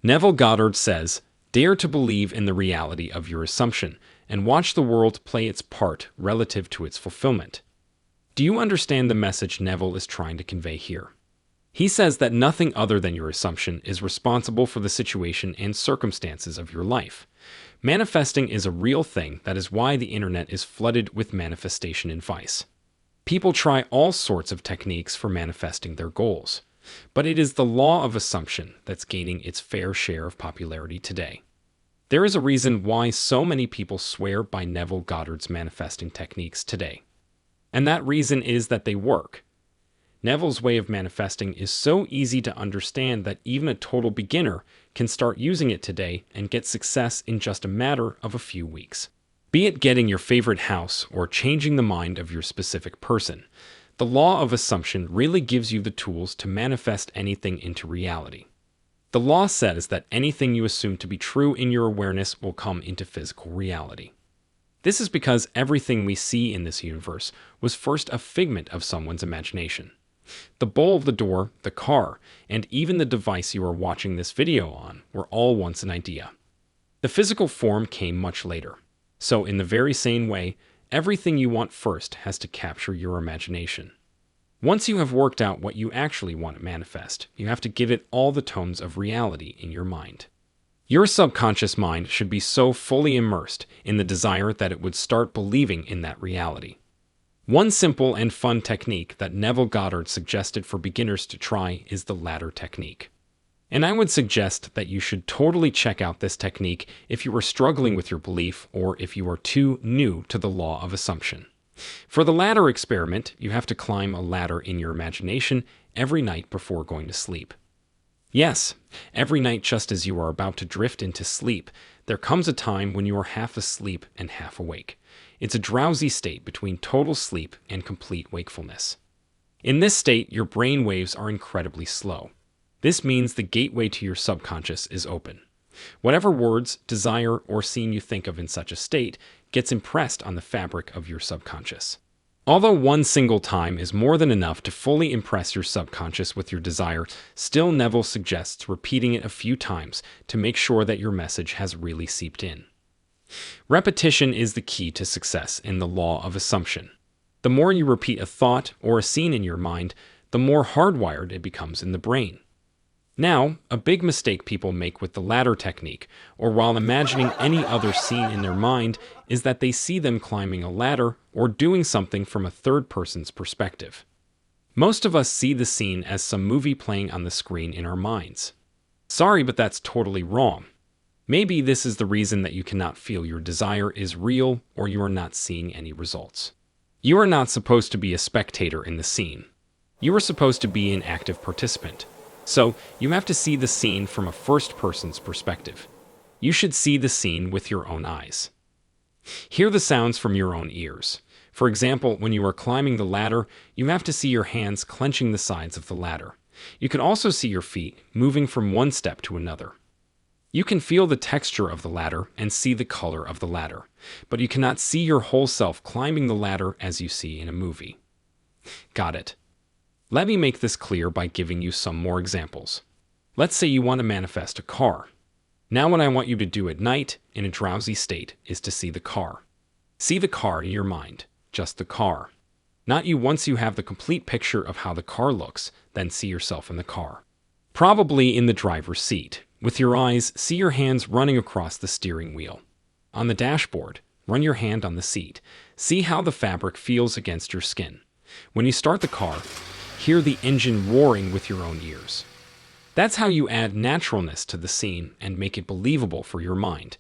Neville Goddard says, "Dare to believe in the reality of your assumption and watch the world play its part relative to its fulfillment." Do you understand the message Neville is trying to convey here? He says that nothing other than your assumption is responsible for the situation and circumstances of your life. Manifesting is a real thing. That is why the internet is flooded with manifestation advice. People try all sorts of techniques for manifesting their goals, but it is the law of assumption that's gaining its fair share of popularity today. There is a reason why so many people swear by Neville Goddard's manifesting techniques today. And that reason is that they work. Neville's way of manifesting is so easy to understand that even a total beginner can start using it today and get success in just a matter of a few weeks. Be it getting your favorite house or changing the mind of your specific person, the law of assumption really gives you the tools to manifest anything into reality. The law says that anything you assume to be true in your awareness will come into physical reality. This is because everything we see in this universe was first a figment of someone's imagination. The bowl of the door, the car, and even the device you are watching this video on were all once an idea. The physical form came much later. So in the very same way, everything you want first has to capture your imagination. Once you have worked out what you actually want to manifest, you have to give it all the tones of reality in your mind. Your subconscious mind should be so fully immersed in the desire that it would start believing in that reality. One simple and fun technique that Neville Goddard suggested for beginners to try is the ladder technique. And I would suggest that you should totally check out this technique if you are struggling with your belief or if you are too new to the law of assumption. For the ladder experiment, you have to climb a ladder in your imagination every night before going to sleep. Yes, every night just as you are about to drift into sleep, there comes a time when you are half asleep and half awake. It's a drowsy state between total sleep and complete wakefulness. In this state, your brain waves are incredibly slow. This means the gateway to your subconscious is open. Whatever words, desire, or scene you think of in such a state gets impressed on the fabric of your subconscious. Although one single time is more than enough to fully impress your subconscious with your desire, still Neville suggests repeating it a few times to make sure that your message has really seeped in. Repetition is the key to success in the law of assumption. The more you repeat a thought or a scene in your mind, the more hardwired it becomes in the brain. Now, a big mistake people make with the ladder technique, or while imagining any other scene in their mind, is that they see them climbing a ladder or doing something from a third person's perspective. Most of us see the scene as some movie playing on the screen in our minds. Sorry, but that's totally wrong. Maybe this is the reason that you cannot feel your desire is real or you are not seeing any results. You are not supposed to be a spectator in the scene. You are supposed to be an active participant. So, you have to see the scene from a first person's perspective. You should see the scene with your own eyes. Hear the sounds from your own ears. For example, when you are climbing the ladder, you have to see your hands clenching the sides of the ladder. You can also see your feet moving from one step to another. You can feel the texture of the ladder and see the color of the ladder, but you cannot see your whole self climbing the ladder as you see in a movie. Got it? Let me make this clear by giving you some more examples. Let's say you want to manifest a car. Now what I want you to do at night, in a drowsy state, is to see the car. See the car in your mind, just the car. Not you once you have the complete picture of how the car looks, then see yourself in the car. Probably in the driver's seat. With your eyes, see your hands running across the steering wheel. On the dashboard, run your hand on the seat. See how the fabric feels against your skin. When you start the car, hear the engine roaring with your own ears. That's how you add naturalness to the scene and make it believable for your mind.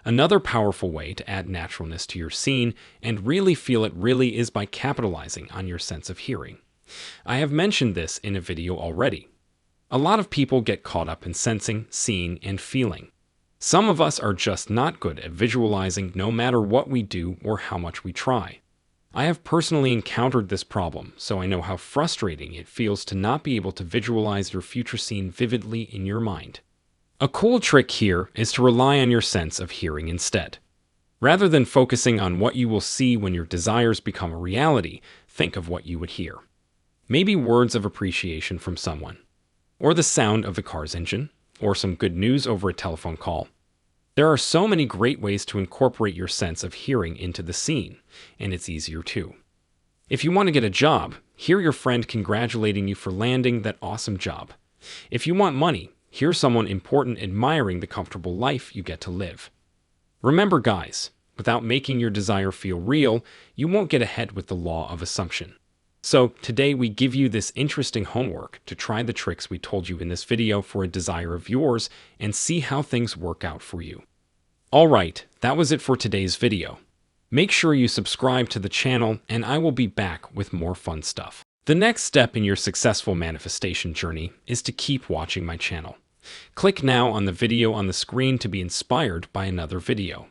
Another powerful way to add naturalness to your scene and really feel it really is by capitalizing on your sense of hearing. I have mentioned this in a video already. A lot of people get caught up in sensing, seeing, and feeling. Some of us are just not good at visualizing no matter what we do or how much we try. I have personally encountered this problem, so I know how frustrating it feels to not be able to visualize your future scene vividly in your mind. A cool trick here is to rely on your sense of hearing instead. Rather than focusing on what you will see when your desires become a reality, think of what you would hear. Maybe words of appreciation from someone, or the sound of the car's engine, or some good news over a telephone call. There are so many great ways to incorporate your sense of hearing into the scene, and it's easier too. If you want to get a job, hear your friend congratulating you for landing that awesome job. If you want money, hear someone important admiring the comfortable life you get to live. Remember, guys, without making your desire feel real, you won't get ahead with the law of assumption. So today we give you this interesting homework to try the tricks we told you in this video for a desire of yours and see how things work out for you. Alright, that was it for today's video. Make sure you subscribe to the channel and I will be back with more fun stuff. The next step in your successful manifestation journey is to keep watching my channel. Click now on the video on the screen to be inspired by another video.